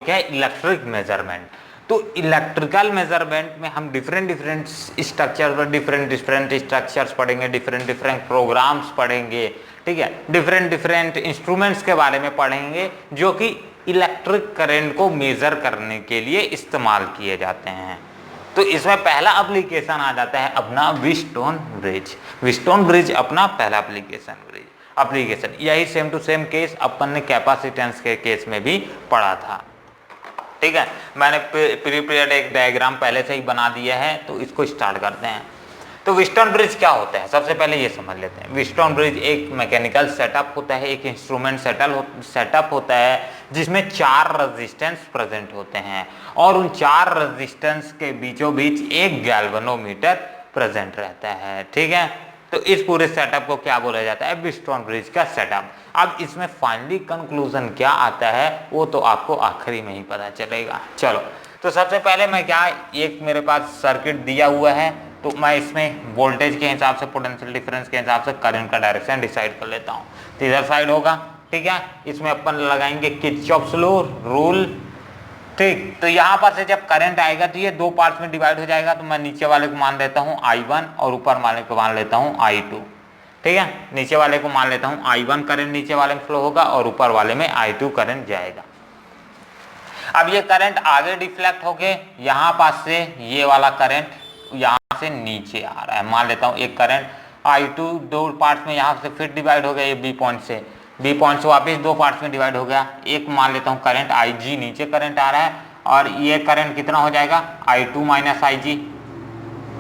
क्या है, electric measurement. तो इलेक्ट्रिकल मेजरमेंट में हम डिफरेंट स्ट्रक्चर पर डिफरेंट स्ट्रक्चर्स पढ़ेंगे, डिफरेंट प्रोग्राम्स पढ़ेंगे, ठीक है, डिफरेंट इंस्ट्रूमेंट्स के बारे में पढ़ेंगे जो कि इलेक्ट्रिक करंट को मेजर करने के लिए इस्तेमाल किए जाते हैं। तो इसमें पहला एप्लीकेशन आ जाता है अपना व्हीटस्टोन ब्रिज। व्हीटस्टोन ब्रिज अपना पहला एप्लीकेशन यही सेम टू सेम केस अपन ने कैपेसिटेंस के केस में भी पढ़ा था, ठीक है। मैंने प्री पीरियड एक डायग्राम पहले से ही बना दिया है, तो इसको स्टार्ट करते हैं। तो व्हीटस्टोन ब्रिज क्या होता है, सबसे पहले ये समझ लेते हैं। व्हीटस्टोन ब्रिज एक मैकेनिकल सेटअप होता है, एक इंस्ट्रूमेंट सेटअप होता है जिसमें 4 रेजिस्टेंस प्रेजेंट होते हैं और उन 4 रेजिस्टेंस के बीचों बीच एक गैल्वेनोमीटर प्रेजेंट रहता है, ठीक है। तो इस पूरे सेटअप को क्या बोला जाता है, व्हीटस्टोन ब्रिज का सेटअप। अब इसमें फाइनली कंक्लूजन क्या आता है वो तो आपको आखिरी में ही पता चलेगा। चलो, तो सबसे पहले मैं क्या, एक मेरे पास सर्किट दिया हुआ है, तो मैं इसमें वोल्टेज के हिसाब से, पोटेंशियल डिफरेंस के हिसाब से करंट का डायरेक्शन डिसाइड कर लेता हूँ। तो इधर साइड होगा, ठीक है, इसमें अपन लगाएंगे किरचॉफ्स लॉ रूल, ठीक। तो यहाँ पर से जब करंट आएगा तो ये 2 पार्ट्स में डिवाइड हो जाएगा। तो मैं नीचे वाले को मान लेता हूँ I1 और ऊपर वाले को मान लेता हूँ I2, ठीक है। नीचे वाले को मान लेता हूँ I1 करंट नीचे वाले में फ्लो होगा और ऊपर वाले में I2 करंट जाएगा। अब ये करंट आगे डिफ्लेक्ट होके यहाँ पास से ये वाला करंट यहाँ से नीचे आ रहा है। मान लेता हूँ एक करंट I2 2 पार्ट्स में यहाँ से फिर डिवाइड हो गया, ये बी पॉइंट से वापस 2 पार्ट्स में डिवाइड हो गया। एक मान लेता हूँ करंट IG नीचे करंट आ रहा है और ये करंट कितना हो जाएगा, I2 माइनस IG,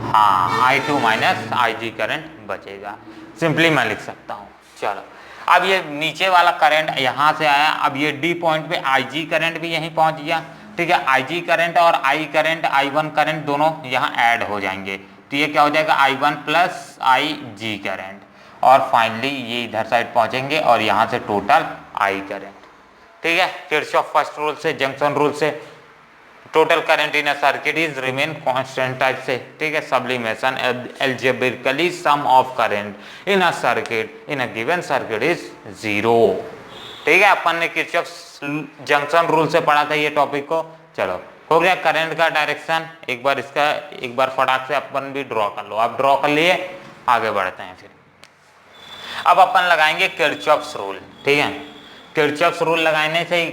हाँ I2 माइनस IG करंट बचेगा। सिंपली मैं लिख सकता हूँ। चलो, अब ये नीचे वाला करंट यहाँ से आया, अब ये D पॉइंट पे IG करंट भी यहीं पहुँच गया, ठीक है। IG करंट और I करंट, I1 करंट दोनों यहाँ ऐड हो जाएंगे, तो ये क्या हो जाएगा I1 प्लस IG करंट, और फाइनली ये इधर साइड पहुंचेंगे और यहाँ से टोटल I करंट, ठीक है। किरचॉफ फर्स्ट रूल से, जंक्शन रूल से, total current in a circuit is remain constant type से, ठीक है। Sublimation algebraically sum of current in a circuit in a given circuit is 0, ठीक है। अपन ने किरचॉफ जंक्शन रूल से पढ़ा था ये टॉपिक को। चलो, हो गया करंट का डायरेक्शन। एक बार फटाक से अपन भी ड्रॉ कर लो। आप ड्रॉ कर लिए, आगे बढ़ते हैं। फिर अब अपन लगाएंगे किरचॉफ्स रूल, ठीक है। किरचॉफ्स रूल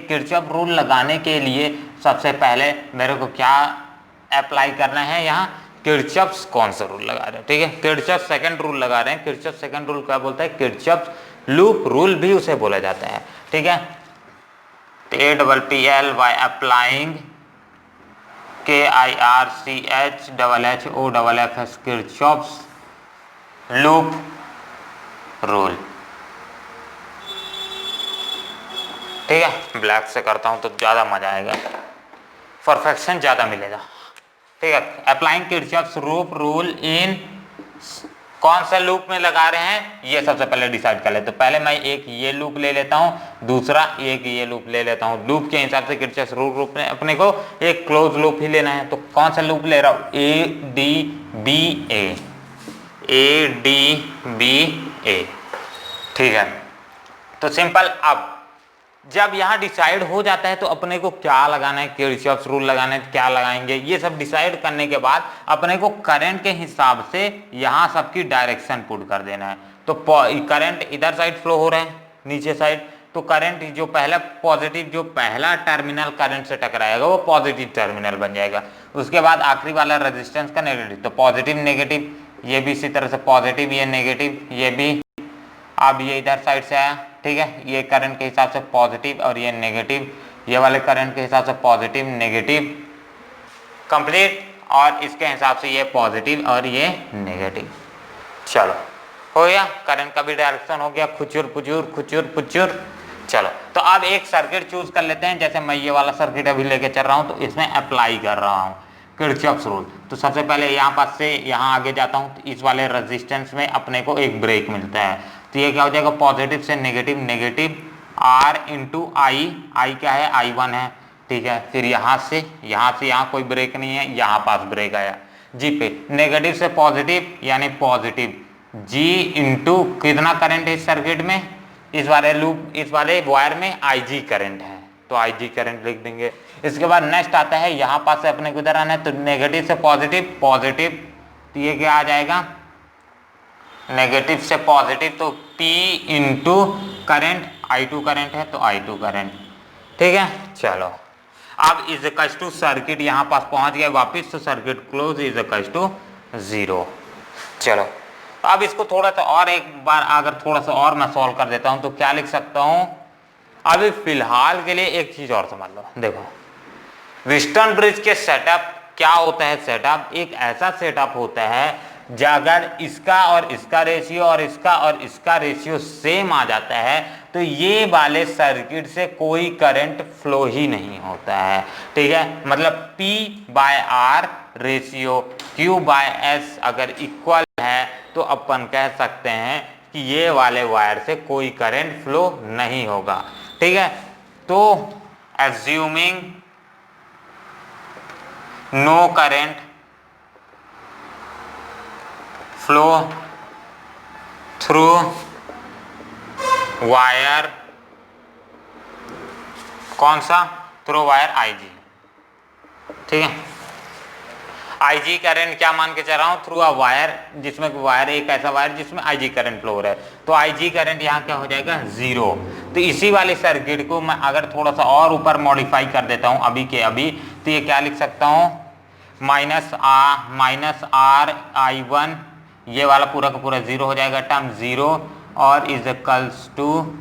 किरचॉफ रूल लगाने के लिए सबसे पहले मेरे को क्या अप्लाई करना है, यहाँ किरचॉफ्स कौन सा रूल लगा रहे हैं, ठीक है। किरचॉफ सेकंड रूल लगा रहे हैं। किरचॉफ सेकंड रूल क्या बोलता है, किरचॉफ लूप रूल भी उसे बोला जाता है, ठीक है। APPL by applying KIRCHHOFFS Kirchhoff's loop rule, ठीक है। ब्लैक से करता हूं तो ज्यादा मजा आएगा, परफेक्शन ज्यादा मिलेगा, ठीक है। Applying Kirchhoff's loop rule in, कौन सा लूप में लगा रहे हैं ये सबसे पहले डिसाइड कर ले। तो पहले मैं एक ये लूप ले लेता हूं, दूसरा एक ये लूप ले लेता हूं। लूप के हिसाब से किरचॉफ्स रूल में अपने को एक क्लोज लूप ही लेना है। तो कौन सा लूप ले रहा हूं, ADBA, ठीक है। तो सिंपल, अब जब यहाँ डिसाइड हो जाता है तो अपने को क्या लगाना है, किरचॉफ्स रूल लगाना है, क्या लगाएंगे, ये सब डिसाइड करने के बाद अपने को करंट के हिसाब से यहाँ सबकी डायरेक्शन पुट कर देना है। तो करंट इधर साइड फ्लो हो रहा है नीचे साइड, तो करंट जो पहला टर्मिनल करंट से टकराएगा वो पॉजिटिव टर्मिनल बन जाएगा। उसके बाद आखिरी वाला रेजिस्टेंस का नेगेटिव, तो पॉजिटिव नेगेटिव, ये भी इसी तरह से पॉजिटिव, ये नेगेटिव, ये भी। अब ये इधर साइड से आया, ठीक है। ये करंट के हिसाब से पॉजिटिव और ये नेगेटिव, ये वाले करंट के हिसाब से पॉजिटिव नेगेटिव, कंप्लीट। और इसके हिसाब से ये पॉजिटिव और ये नेगेटिव। चलो, हो गया, करंट का भी डायरेक्शन हो गया, खुचुर पुचुर। चलो, तो अब एक सर्किट चूज कर लेते हैं। जैसे मैं ये वाला सर्किट अभी लेके चल रहा हूँ, तो इसमें अप्लाई कर रहा हूँ किरचॉफ्स रूल। तो सबसे पहले यहाँ पास से यहाँ आगे जाता हूँ, तो इस वाले रेजिस्टेंस में अपने को एक ब्रेक मिलता है। तो ये क्या हो जाएगा, पॉजिटिव से नेगेटिव R इंटू I क्या है, I1 है, ठीक है। फिर यहाँ से यहाँ कोई ब्रेक नहीं है, यहाँ पास ब्रेक आया G पे। नेगेटिव से पॉजिटिव यानी पॉजिटिव G इंटू कितना करंट है इस सर्किट में, इस वाले वायर में IG करंट है, तो IG करंट लिख देंगे। इसके बाद नेक्स्ट आता है, यहाँ पास से अपने को इधर आना है, तो नेगेटिव से पॉजिटिव, पॉजिटिव, तो ये क्या आ जाएगा, नेगेटिव से पॉजिटिव, तो P into current, I2 current है तो I2 करंट, ठीक है। चलो अब इज इक्वल्स टू सर्किट यहाँ पास पहुंच गया वापिस, तो circuit close is equals to 0। चलो अब इसको थोड़ा सा और एक बार अगर थोड़ा सा और मैं सॉल्व कर देता हूं तो क्या लिख सकता हूं, अभी फिलहाल के लिए एक चीज और समझ लो। देखो व्हीटस्टोन ब्रिज के सेटअप क्या होता है, सेटअप एक ऐसा सेटअप होता है अगर इसका और इसका रेशियो और इसका रेशियो सेम आ जाता है तो ये वाले सर्किट से कोई करंट फ्लो ही नहीं होता है, ठीक है। मतलब P by R ratio Q by S अगर इक्वल है तो अपन कह सकते हैं कि ये वाले वायर से कोई करंट फ्लो नहीं होगा, ठीक है। तो assuming no current flow through wire, कौन सा, थ्रू वायर IG, ठीक है। IG करंट क्या मान के चल रहा हूं, थ्रू अ वायर, जिसमें वायर एक ऐसा वायर जिसमें IG करंट फ्लो हो रहा है, तो IG करंट यहाँ क्या हो जाएगा 0। तो इसी वाले सर्किट को मैं अगर थोड़ा सा और ऊपर मॉडिफाई कर देता हूं अभी के अभी, तो ये क्या लिख सकता हूं, माइनस R I1, ये वाला पूरा का पूरा 0 हो जाएगा, टर्म 0, और इज इक्वल्स टू,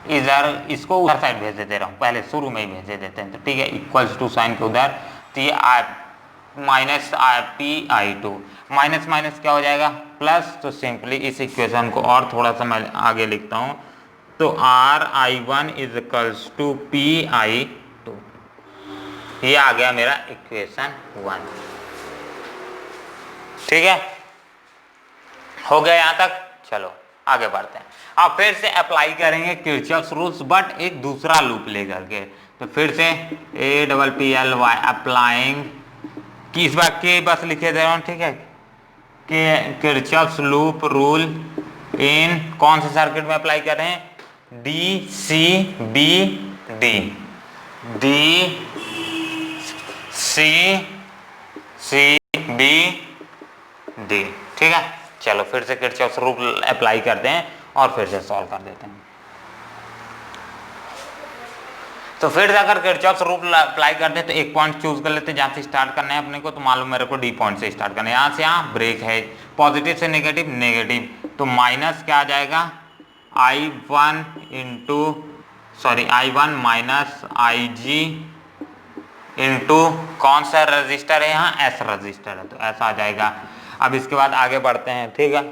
इधर इसको उधर साइड भेज दे रहा हूँ, पहले शुरू में ही भेज देते हैं, तो ठीक है, इक्वल्स टू साइन के उधर, तो ये माइनस PI2, माइनस माइनस क्या हो जाएगा प्लस, तो सिंपली इस इक्वेशन को और थोड़ा सा मैं आगे लिखता हूँ, तो RI1 is equals to PI2, ये आ गया मेरा इक्वेशन 1, ठीक है, हो गया यहाँ तक। चलो आगे बढ़ते हैं, अब फिर से अप्लाई करेंगे किरचॉफ्स रूल्स बट एक दूसरा लूप लेकर के, तो फिर से APPLY अप्लाइंग, कि इस बार के बस लिखे दे रहा हूँ, ठीक है, कि किरचॉफ्स लूप रूल इन कौन से सर्किट में अप्लाई कर रहे हैं, DCBD, ठीक है। चलो फिर से किरचॉफ्स रूल अप्लाई करते हैं और फिर से सॉल्व कर देते हैं। तो फिर से अगर किरचॉफ्स रूल अप्लाई करते हैं तो एक पॉइंट चूज कर लेते हैं जहां से स्टार्ट करना है अपने को, तो मालूम मेरे को D पॉइंट से स्टार्ट करना है, यहाँ से यहाँ ब्रेक है, पॉजिटिव से नेगेटिव, नेगेटिव, तो माइनस क्या आ जाएगा I1 माइनस IG इंटू कौन सा रजिस्टर है यहाँ, S रजिस्टर है, तो ऐसा आ जाएगा। अब इसके बाद आगे बढ़ते हैं, ठीक है,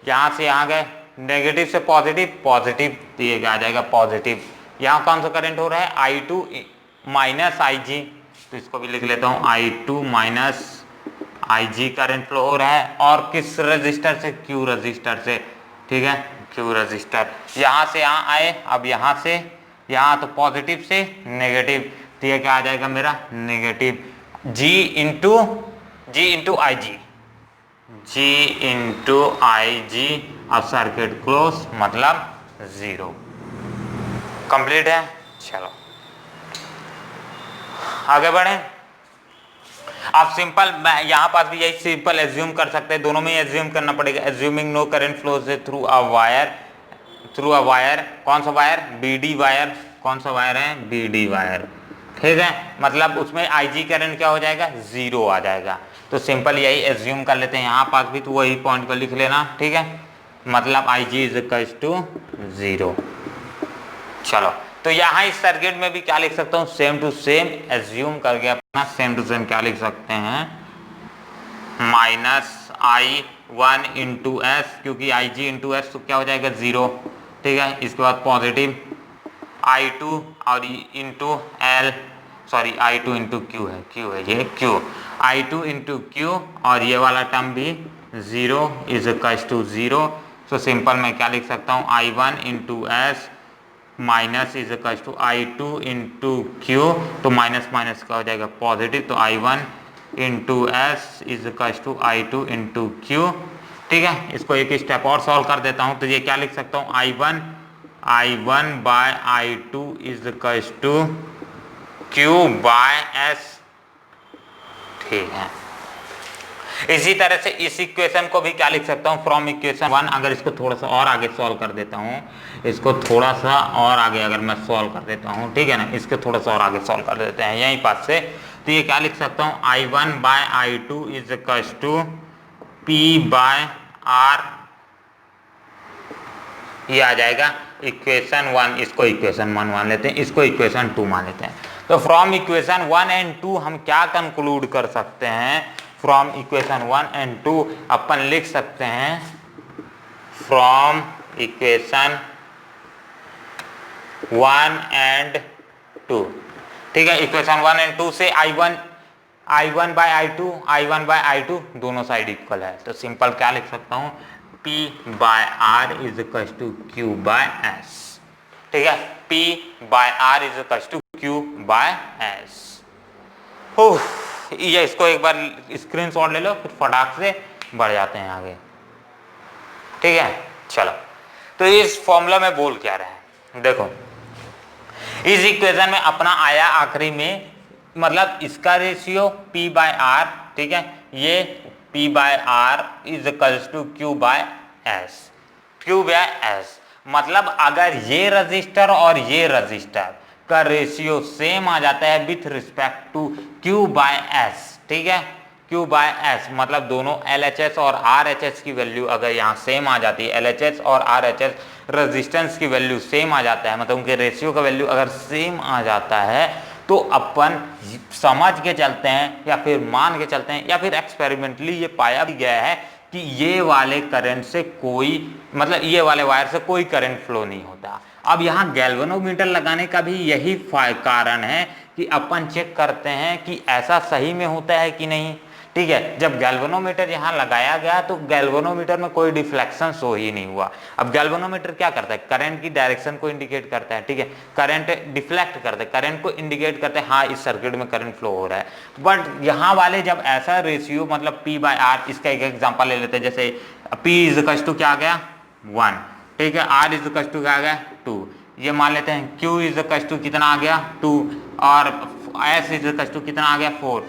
यहाँ से यहाँ गए, नेगेटिव से पॉजिटिव, पॉजिटिव, तो ये क्या आ जाएगा पॉजिटिव, यहाँ कौन सा करंट हो रहा है I2 माइनस IG, तो इसको भी लिख लेता हूँ I2 minus IG current flow हो रहा है, और किस रजिस्टर से, Q रजिस्टर से, ठीक है, Q रजिस्टर, यहाँ से यहाँ आए, अब यहाँ से यहाँ, तो पॉजिटिव से नेगेटिव, तो ये क्या आ जाएगा मेरा नेगेटिव, G इंटू IG, अब सर्किट क्लोज मतलब 0, कंप्लीट है। चलो आगे बढ़े, आप सिंपल यहाँ पास भी यही सिंपल एज्यूम कर सकते हैं, दोनों में एज्यूम करना पड़ेगा, assuming no current flows through a wire, कौन सा वायर, BD वायर, कौन सा वायर है, BD वायर, ठीक है, मतलब उसमें IG करंट क्या हो जाएगा 0 आ जाएगा, तो सिंपल यही एज्यूम कर लेते हैं, यहाँ पास भी तो वही पॉइंट को लिख लेना, ठीक है, मतलब IG इज इक्वल टू 0। चलो तो यहाँ इस सर्किट में भी क्या लिख सकता हूँ, सेम टू सेम एज्यूम करके अपना सेम टू सेम क्या लिख सकते हैं, माइनस I1 इंटू S, क्योंकि IG इंटू S तो क्या हो जाएगा 0, ठीक है, इसके बाद पॉजिटिव I2 और into L, sorry I2 into Q है ये Q, I2 इंटू Q, और ये वाला टर्म भी 0 is equal to 0, so simple मैं क्या लिख सकता हूँ, I1 into S minus is equal to I2 into Q, तो माइनस माइनस का हो जाएगा पॉजिटिव, तो I1 into S is equal to I2 into Q, ठीक है। इसको एक स्टेप और सॉल्व कर देता हूँ, तो ये क्या लिख सकता हूँ, I1 by I2 is equal to Q by S, ठीक है। इसी तरह से इस इक्वेशन को भी क्या लिख सकता हूँ, फ्रॉम इक्वेशन 1, अगर इसको थोड़ा सा और आगे सॉल्व कर देता हूँ, इसको थोड़ा सा और आगे अगर मैं सॉल्व कर देता हूँ, ठीक है ना, इसको थोड़ा सा और आगे सॉल्व कर देते हैं यहीं पास से, तो ये क्या लिख सकता हूँ, I1 by I2 is equals to P by R, ये आ जाएगा इक्वेशन 1, इसको इक्वेशन 1 मान लेते हैं, इसको इक्वेशन 2 मान लेते हैं। तो फ्रॉम इक्वेशन 1 एंड 2 हम क्या कंक्लूड कर सकते हैं, फ्रॉम इक्वेशन 1 एंड 2 अपन लिख सकते हैं, फ्रॉम इक्वेशन 1 एंड 2, ठीक है। इक्वेशन 1 एंड 2 से I1 bye I1 by I2 दोनों साइड इक्वल है, तो सिंपल क्या लिख सकता हूँ, P by R is equal to Q by S, ठीक है। P by R is equal to Q by S। ये इसको एक बार स्क्रीनशॉट ले लो, फिर फटाक से बढ़ जाते हैं आगे, ठीक है। चलो, तो इस फॉर्मूला में बोल क्या रहे हैं, देखो इस इक्वेशन में अपना आया आखिरी में, मतलब इसका रेशियो P बाय R, ठीक है, ये P by R is equals to Q by S, Q by S, मतलब अगर ये रजिस्टर और ये रजिस्टर का रेशियो सेम आ जाता है with respect to Q by S, ठीक है, Q बाय S, मतलब दोनों LHS और RHS की वैल्यू अगर यहाँ सेम आ जाती है, LHS और RHS रेजिस्टेंस की वैल्यू सेम आ जाता है, मतलब उनके रेशियो का वैल्यू अगर सेम आ जाता है, तो अपन समझ के चलते हैं या फिर मान के चलते हैं या फिर एक्सपेरिमेंटली ये पाया भी गया है कि ये वाले करंट से कोई, मतलब ये वाले वायर से कोई करंट फ्लो नहीं होता। अब यहाँ गैल्वेनोमीटर लगाने का भी यही कारण है कि अपन चेक करते हैं कि ऐसा सही में होता है कि नहीं, ठीक है। जब गैल्वेनोमीटर यहाँ लगाया गया तो गैल्वेनोमीटर में कोई डिफ्लेक्शन शो ही नहीं हुआ। अब गैल्वेनोमीटर क्या करता है, करंट की डायरेक्शन को इंडिकेट करता है, ठीक है, करंट डिफ्लेक्ट करता है, करंट को इंडिकेट करते हैं, हाँ इस सर्किट में करंट फ्लो हो रहा है। बट यहाँ वाले जब ऐसा रेशियो, मतलब P बाय R, इसका एक एग्जाम्पल ले लेते हैं, जैसे P इज इक्वल टू क्या आ गया 1, ठीक है, R इज इक्वल टू क्या आ गया 2, ये मान लेते हैं Q इज इक्वल टू कितना आ गया 2, और S इज इक्वल टू कितना आ गया 4,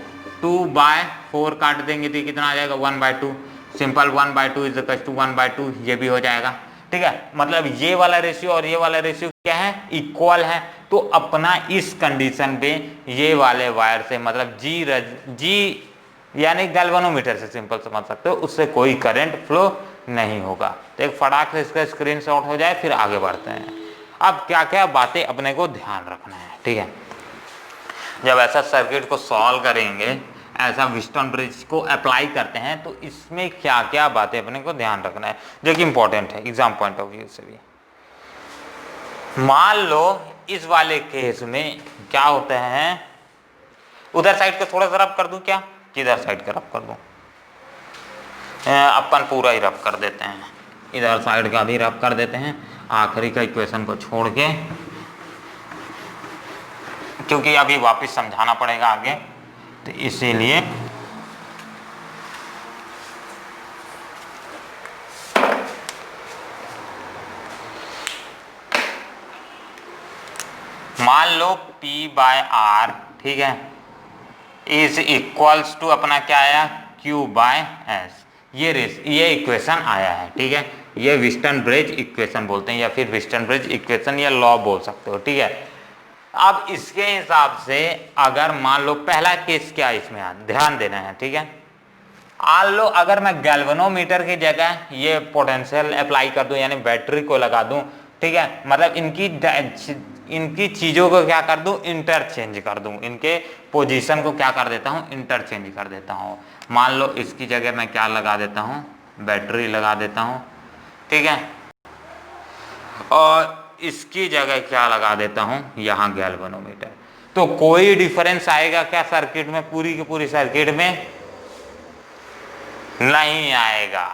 2 बाय 4 काट देंगे तो कितना आ जाएगा 1 by 2, simple 1 by 2 is equal to 1 by 2, ये भी हो जाएगा, ठीक है। मतलब ये वाला रेशियो और ये वाला रेशियो क्या है, इक्वल है। तो अपना इस कंडीशन पे ये वाले वायर से, मतलब जी यानी गैल्वेनोमीटर से सिंपल समझ सकते हो, उससे कोई करंट फ्लो नहीं होगा। तो एक फटाक से इसका स्क्रीनशॉट हो जाए, फिर आगे बढ़ते हैं। अब क्या क्या बातें अपने को ध्यान रखना है, ठीक है, जब ऐसा सर्किट को सॉल्व करेंगे, ऐसा व्हिटस्टोन ब्रिज को अप्लाई करते हैं, तो इसमें क्या क्या बातें अपने को ध्यान रखना है जो कि इंपॉर्टेंट है एग्जाम पॉइंट ऑफ व्यू से भी। मान लो इस वाले केस में क्या होता है, उधर साइड को थोड़ा सा रब कर दूं क्या, किधर साइड का रब कर दूं, अपन पूरा ही रब कर देते हैं, इधर साइड का भी रब कर देते हैं, आखिरी का इक्वेशन को छोड़ के, क्योंकि अभी वापस समझाना पड़ेगा आगे, तो इसीलिए मान लो P बाय R, ठीक है, इज इक्वल्स टू अपना क्या आया Q बाय S, ये इक्वेशन आया है, ठीक है, ये व्हिटस्टोन ब्रिज इक्वेशन बोलते हैं या फिर व्हिटस्टोन ब्रिज इक्वेशन या लॉ बोल सकते हो, ठीक है। अब इसके हिसाब से अगर मान लो पहला केस क्या है, इसमें ध्यान देना है, ठीक है। मान लो अगर मैं गैल्वेनोमीटर की जगह ये पोटेंशियल अप्लाई कर दूं, यानी बैटरी को लगा दूं, ठीक है, मतलब इनकी चीजों को क्या कर दूं, इंटरचेंज कर दूं, इनके पोजीशन को क्या कर देता हूं, इंटरचेंज कर देता हूं। मान लो इसकी जगह मैं क्या लगा देता हूं, बैटरी लगा देता हूं, ठीक है, और इसकी जगह क्या लगा देता हूं, यहां गैल्वेनोमीटर। तो कोई डिफरेंस आएगा क्या सर्किट में, पूरी की पूरी सर्किट में नहीं आएगा,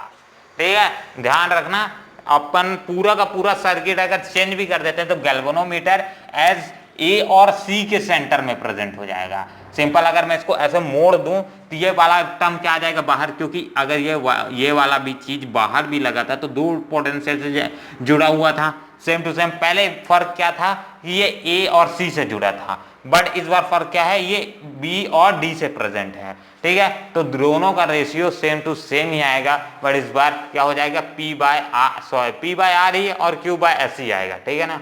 ठीक है। ध्यान रखना, अपन पूरा का पूरा सर्किट अगर चेंज भी कर देते हैं तो गैल्वेनोमीटर एज ए और सी के सेंटर में प्रेजेंट हो जाएगा। सिंपल अगर मैं इसको ऐसे मोड़ दूं तो ये वाला टर्म क्या आ जाएगा बाहर, क्योंकि अगर ये वाला भी चीज बाहर भी लगा था तो दो पोटेंशियल से जुड़ा हुआ था, सेम टू सेम। पहले फर्क क्या था कि ये ए और सी से जुड़ा था, बट इस बार फर्क क्या है, ये बी और डी से प्रेजेंट है, ठीक है। तो दोनों का रेशियो सेम टू सेम ही आएगा, बट इस बार क्या हो जाएगा, पी बाय आर ही और क्यू बाय एस ही आएगा, ठीक है ना।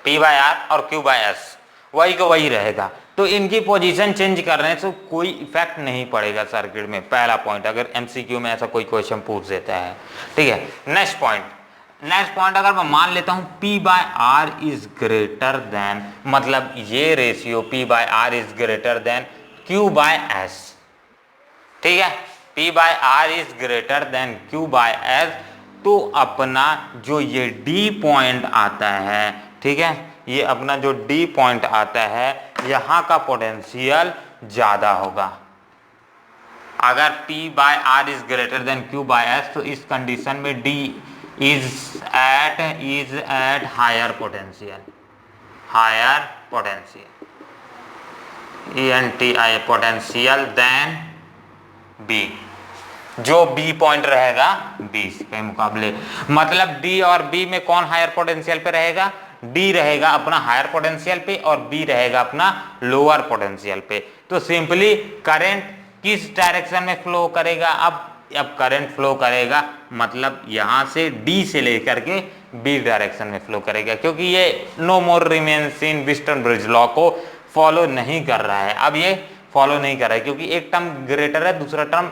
पी बाय आर और क्यू बाय एस वही को वही रहेगा। तो इनकी पोजीशन चेंज करने से कोई इफेक्ट नहीं पड़ेगा सर्किट में, पहला पॉइंट, अगर एमसीक्यू में ऐसा कोई क्वेश्चन पूछ देता है, ठीक है। नेक्स्ट पॉइंट अगर मैं मान लेता हूं P by R is greater than, मतलब ये ratio P by R is greater than Q by S, ठीक है। P by R is greater than Q by S, तो अपना जो ये D पॉइंट आता है, ठीक है, ये अपना जो D पॉइंट आता है, यहां का पोटेंशियल ज्यादा होगा। अगर P by R is greater than Q by S, तो इस कंडीशन में D is at higher potential ENTI potential than B, जो B पॉइंट रहेगा B के मुकाबले। मतलब D और B में कौन हायर पोटेंशियल पे रहेगा, D रहेगा अपना हायर पोटेंशियल पे और B रहेगा अपना लोअर पोटेंशियल पे। तो सिंपली करंट किस डायरेक्शन में फ्लो करेगा, अब करंट फ्लो करेगा मतलब यहां से D से लेकर के B डायरेक्शन में फ्लो करेगा, क्योंकि ये no more remains in Wheatstone bridge law को फॉलो नहीं कर रहा है। अब ये फॉलो नहीं कर रहा है क्योंकि एक टर्म ग्रेटर है, दूसरा टर्म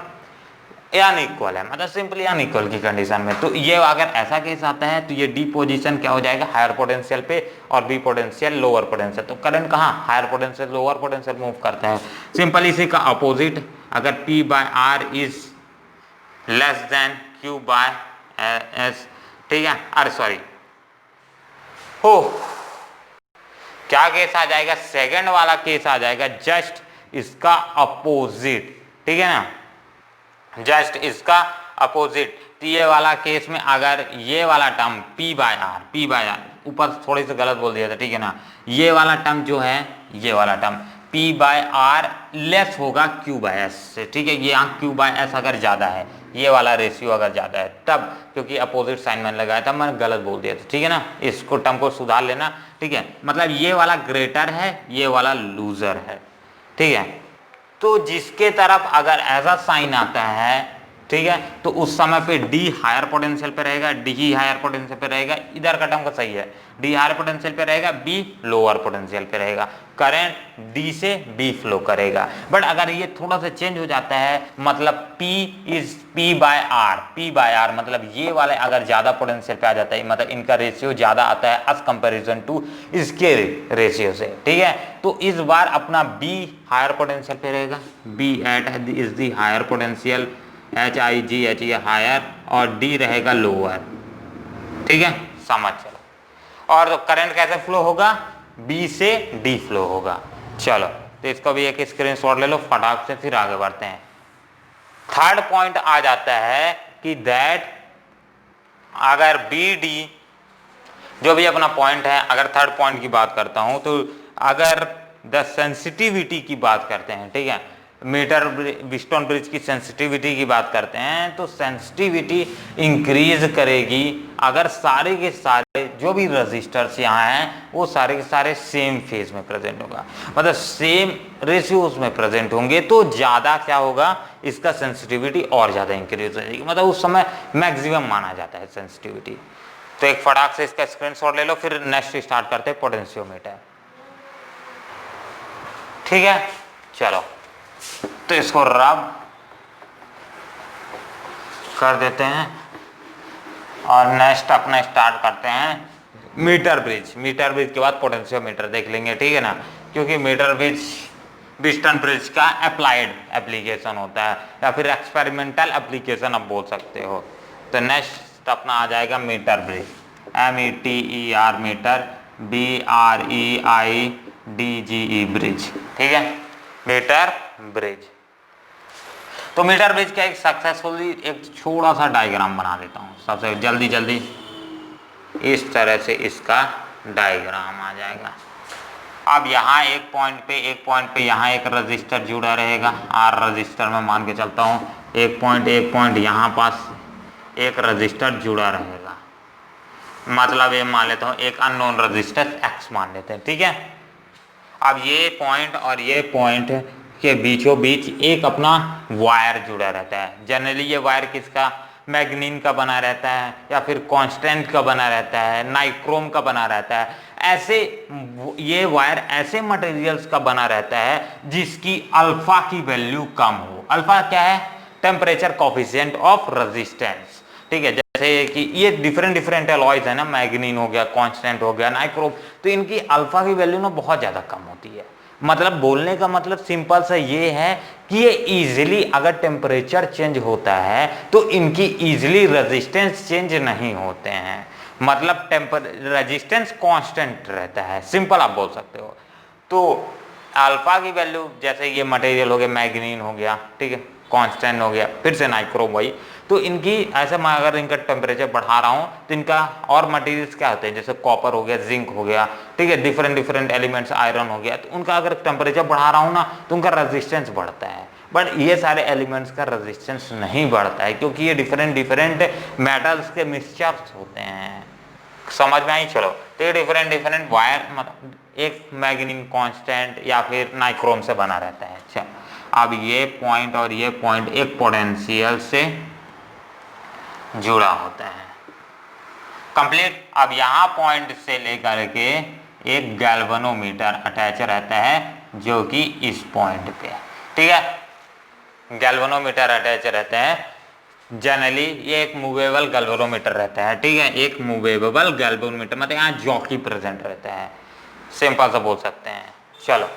अनइक्वल है, मतलब सिंपली अनइक्वल की कंडीशन में। तो ये अगर ऐसा केस आता है तो ये D पोजीशन क्या हो जाएगा, हायर पोटेंशियल पे, और B पोटेंशियल लोअर पोटेंशियल। तो करंट कहाँ, higher potential lower potential move करता है। सिंपल इसी का अपोजिट, अगर P by R is less than Q by S, ठीक है, अरे सॉरी, हो क्या केस आ जाएगा, सेकंड वाला केस आ जाएगा, जस्ट इसका अपोजिट, ठीक है ना, जस्ट इसका अपोजिट। तो ये वाला केस में अगर ये वाला टर्म P बाय आर, ऊपर थोड़ी सी गलत बोल दिया था, ठीक है ना, ये वाला टर्म जो है, ये वाला term P by R less होगा Q बाय एस से, ठीक है। ये यहाँ Q बाय एस अगर ज्यादा है, ये वाला रेशियो अगर ज्यादा है तब, क्योंकि अपोजिट साइन मैंने लगाया था, मैंने गलत बोल दिया था, ठीक है ना, इसको टर्म को सुधार लेना, ठीक है। मतलब ये वाला ग्रेटर है, ये वाला लूजर है, ठीक है। तो जिसके तरफ अगर ऐसा साइन आता है, ठीक है, तो उस समय पे D हायर पोटेंशियल पे रहेगा, D ही हायर पोटेंशियल पे रहेगा, इधर का टर्म का सही है, D हायर पोटेंशियल पे रहेगा, B लोअर पोटेंशियल पे रहेगा, करंट D से B फ्लो करेगा। बट अगर ये थोड़ा सा चेंज हो जाता है, मतलब P बाय आर, मतलब ये वाले अगर ज्यादा पोटेंशियल पे आ जाता है, मतलब इनका रेशियो ज्यादा आता है एज कंपेरिजन टू इसके रेशियो से, ठीक है। तो इस बार अपना B हायर पोटेंशियल पे रहेगा, B at is the higher potential, HIG higher, और D रहेगा लोअर, ठीक है, समझ चलो। और तो करंट कैसे फ्लो होगा, B से D फ्लो होगा। चलो तो इसको भी एक स्क्रीनशॉट ले लो फटाक से, फिर आगे बढ़ते हैं। थर्ड पॉइंट आ जाता है कि दैट अगर BD जो भी अपना पॉइंट है, अगर थर्ड पॉइंट की बात करता हूं, तो अगर द सेंसिटिविटी की बात करते हैं, ठीक है, मीटर व्हिटन ब्रिज की सेंसिटिविटी की बात करते हैं, तो सेंसिटिविटी इंक्रीज करेगी अगर सारे के सारे जो भी रजिस्टर्स यहाँ हैं वो सारे के सारे सेम फेज में प्रेजेंट होगा, मतलब सेम रेशियोज में प्रेजेंट होंगे, तो ज़्यादा क्या होगा, इसका सेंसिटिविटी और ज़्यादा इंक्रीज हो जाएगी, मतलब उस समय मैक्सिमम माना जाता है सेंसिटिविटी। तो एक फटाक से इसका स्क्रीनशॉट ले लो, फिर नेक्स्ट स्टार्ट करते हैं पोटेंशियोमीटर, ठीक है। चलो तो इसको रब कर देते हैं और नेक्स्ट अपना स्टार्ट करते हैं मीटर ब्रिज के बाद पोटेंशियोमीटर देख लेंगे, ठीक है ना, क्योंकि मीटर ब्रिज व्हिटन ब्रिज का अप्लाइड एप्लीकेशन होता है या फिर एक्सपेरिमेंटल एप्लीकेशन आप बोल सकते हो। तो नेक्स्ट अपना आ जाएगा metre bridge, METER metre, BREIDGE bridge, ठीक है, मीटर ब्रिज। तो मीटर ब्रिज का एक सक्सेसफुली एक छोटा सा डायग्राम बना देता हूँ सबसे जल्दी इस तरह से इसका डायग्राम आ जाएगा। अब यहाँ एक पॉइंट पे यहाँ एक रजिस्टर जुड़ा रहेगा, R रजिस्टर में मान के चलता हूँ, एक पॉइंट यहाँ पास एक रजिस्टर जुड़ा रहेगा, मतलब ये मान लेता हूँ एक अननोन रेजिस्टेंस x मान लेते हैं, ठीक है। अब ये पॉइंट और ये पॉइंट के बीचों बीच एक अपना वायर जुड़ा रहता है। जनरली ये वायर किसका, मैग्नीन का बना रहता है या फिर कांस्टेंट का बना रहता है, नाइक्रोम का बना रहता है। ऐसे ये वायर ऐसे मटेरियल्स का बना रहता है जिसकी अल्फा की वैल्यू कम हो। अल्फा क्या है, टेम्परेचर कोफिशिएंट ऑफ रेजिस्टेंस, ठीक है। जैसे कि ये डिफरेंट एलॉयज है ना, मैग्नीन हो गया, कांस्टेंट हो गया, नाइक्रोम, तो इनकी अल्फा की वैल्यू ना बहुत ज्यादा कम होती है। मतलब बोलने का मतलब सिंपल सा ये है कि ये इजीली अगर टेम्परेचर चेंज होता है तो इनकी इजीली रेजिस्टेंस चेंज नहीं होते हैं। मतलब रेजिस्टेंस कांस्टेंट रहता है, सिंपल आप बोल सकते हो। तो अल्फा की वैल्यू, जैसे ये मटेरियल हो गया, मैग्नीन हो गया, ठीक है, कांस्टेंट हो गया, फिर से नाइक्रोम वही, तो इनकी ऐसे मैं अगर इनका टेम्परेचर बढ़ा रहा हूँ तो इनका और मटेरियल्स क्या होते हैं, जैसे कॉपर हो गया, जिंक हो गया, ठीक है, डिफरेंट एलिमेंट्स, आयरन हो गया, तो उनका अगर टेम्परेचर बढ़ा रहा हूँ ना तो उनका रेजिस्टेंस बढ़ता है। बट ये सारे एलिमेंट्स का रेजिस्टेंस नहीं बढ़ता है क्योंकि ये डिफरेंट मेटल्स के मिक्सचर्स होते हैं। समझ में आई? चलो, तो ये डिफरेंट वायर मतलब एक मैग्नीन कांस्टेंट या फिर नाइक्रोम से बना रहता है। अच्छा, अब ये पॉइंट और ये पॉइंट एक पोटेंशियल से जुड़ा होता है, कंप्लीट। अब यहाँ पॉइंट से लेकर के एक गैल्वेनोमीटर अटैच रहता है जो कि इस पॉइंट पे, ठीक है, गैल्वेनोमीटर अटैच रहता है। जनरली ये एक मूवेबल गैल्वेनोमीटर रहता है, ठीक है, एक मूवेबल गैल्वेनोमीटर, मतलब यहाँ जॉकी प्रेजेंट रहता है, सिंपल सा बोल सकते हैं। चलो,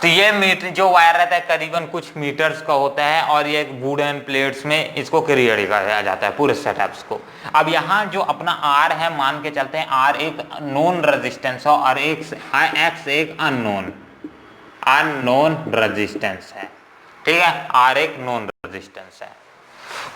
तो ये मीटर जो वायर रहता है करीबन कुछ मीटर्स का होता है और ये वुडन प्लेट्स में इसको क्रिएट किया जाता है पूरे सेटअप्स को। अब यहाँ जो अपना आर है, मान के चलते हैं आर एक नोन रेजिस्टेंस है और एक्स एक अननोन रेजिस्टेंस है, ठीक है, आर एक नोन रेजिस्टेंस है।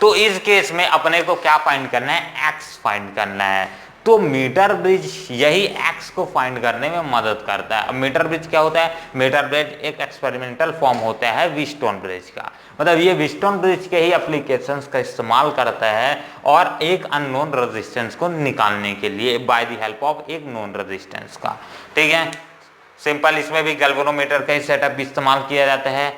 तो इस केस में अपने को क्या फाइंड करना है, एक्स फाइंड करना है। तो मीटर ब्रिज यही एक्स को फाइंड करने में मदद करता है। अब मीटर ब्रिज क्या होता है, मीटर ब्रिज एक एक्सपेरिमेंटल फॉर्म होता है व्हीटस्टोन ब्रिज का। मतलब ये व्हीटस्टोन ब्रिज के ही एप्लीकेशंस का इस्तेमाल करता है और एक अननोन रेजिस्टेंस को निकालने के लिए बाय द हेल्प ऑफ एक नोन रेजिस्टेंस का, ठीक है। सिंपल, इसमें भी गैल्वेनोमीटर का ही सेटअप भी इस्तेमाल किया जाता है,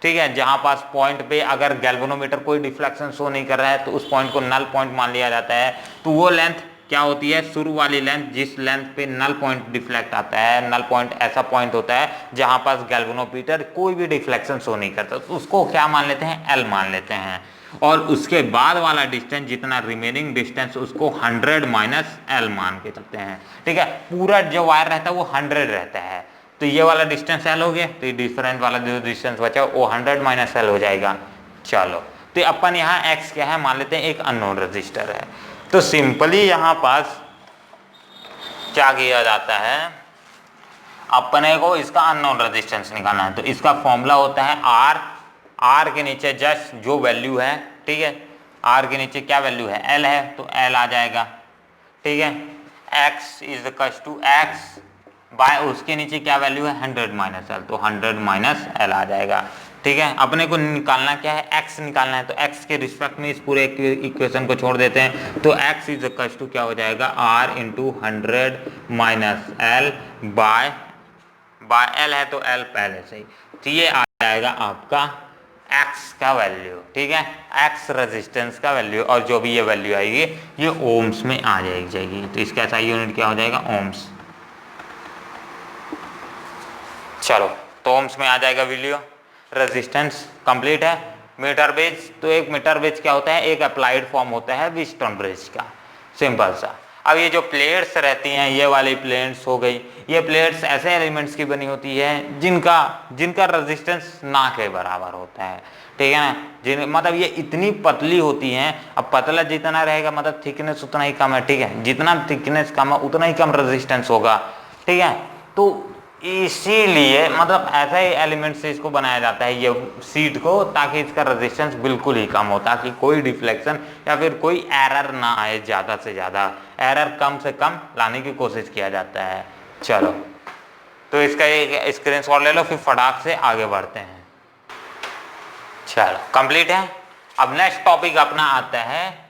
ठीक है। जहां पास पॉइंट पे अगर गैल्वेनोमीटर कोई डिफ्लेक्शन शो नहीं कर रहा है तो उस पॉइंट को नल पॉइंट मान लिया जाता है। तो वो लेंथ क्या होती है, शुरू वाली लेंथ, जिस लेंथ पे नल पॉइंट डिफ्लेक्ट आता है। नल पॉइंट ऐसा पॉइंट होता है जहां पास गैल्वेनोमीटर कोई भी डिफ्लेक्शन शो नहीं करता, तो उसको क्या मान लेते हैं, एल मान लेते हैं। और उसके बाद वाला डिस्टेंस, जितना रिमेनिंग डिस्टेंस, उसको 100 माइनस एल मान के चलते हैं, ठीक है। पूरा जो वायर रहता है वो 100 रहता है, तो ये वाला डिस्टेंस एल हो गया, तो डिफरेंट वाला जो डिस्टेंस बचा वो 100 माइनस एल हो जाएगा। चलो, तो अपन यहाँ एक्स क्या है मान लेते हैं, एक अननोन रजिस्टर है। तो सिंपली यहाँ पास क्या किया जाता है, अपने को इसका अननोन रेजिस्टेंस निकालना है। तो इसका फॉर्मूला होता है आर के नीचे जस्ट जो वैल्यू है, ठीक है, आर के नीचे क्या वैल्यू है, एल है, तो एल आ जाएगा, ठीक है। X is equal to X by उसके नीचे क्या वैल्यू है, 100 माइनस एल, तो 100 माइनस एल आ जाएगा, ठीक है। अपने को निकालना क्या है, एक्स निकालना है। तो एक्स के रिस्पेक्ट में इस पूरे इक्वेशन को छोड़ देते हैं, तो एक्स इज इक्वल टू क्या हो जाएगा, R into 100 minus L by L है तो एल पहले से ही, तो ये आ जाएगा आपका एक्स का वैल्यू, ठीक है, एक्स रेजिस्टेंस का वैल्यू। और जो भी ये वैल्यू आएगी ये ओम्स में आ जाएगी। तो इसका ऐसा यूनिट क्या हो जाएगा, ओम्स। चलो, तो ओम्स में आ जाएगा वैल्यू। रेजिस्टेंस कंप्लीट है। मीटर ब्रिज, तो एक मीटर ब्रिज क्या होता है, एक अप्लाइड फॉर्म होता है व्हीटस्टोन ब्रिज का, सिंपल सा। अब ये जो प्लेट्स रहती हैं, ये वाली प्लेट्स हो गई, ये प्लेट्स ऐसे एलिमेंट्स की बनी होती है जिनका रेजिस्टेंस ना के बराबर होता है, ठीक है ना। मतलब ये इतनी पतली होती हैं। अब पतला जितना रहेगा मतलब थिकनेस उतना ही कम है, ठीक है, जितना थिकनेस कम है उतना ही कम रेजिस्टेंस होगा, ठीक है। तो इसीलिए मतलब ऐसा ही एलिमेंट से इसको बनाया जाता है, ये सीट को, ताकि इसका रेजिस्टेंस बिल्कुल ही कम हो, ताकि कोई डिफ्लेक्शन या फिर कोई एरर ना आए, ज़्यादा से ज़्यादा एरर कम से कम लाने की कोशिश किया जाता है। चलो, तो इसका एक स्क्रीनशॉट ले लो, फिर फटाक से आगे बढ़ते हैं। चलो, कंप्लीट है। अब नेक्स्ट टॉपिक अपना आता है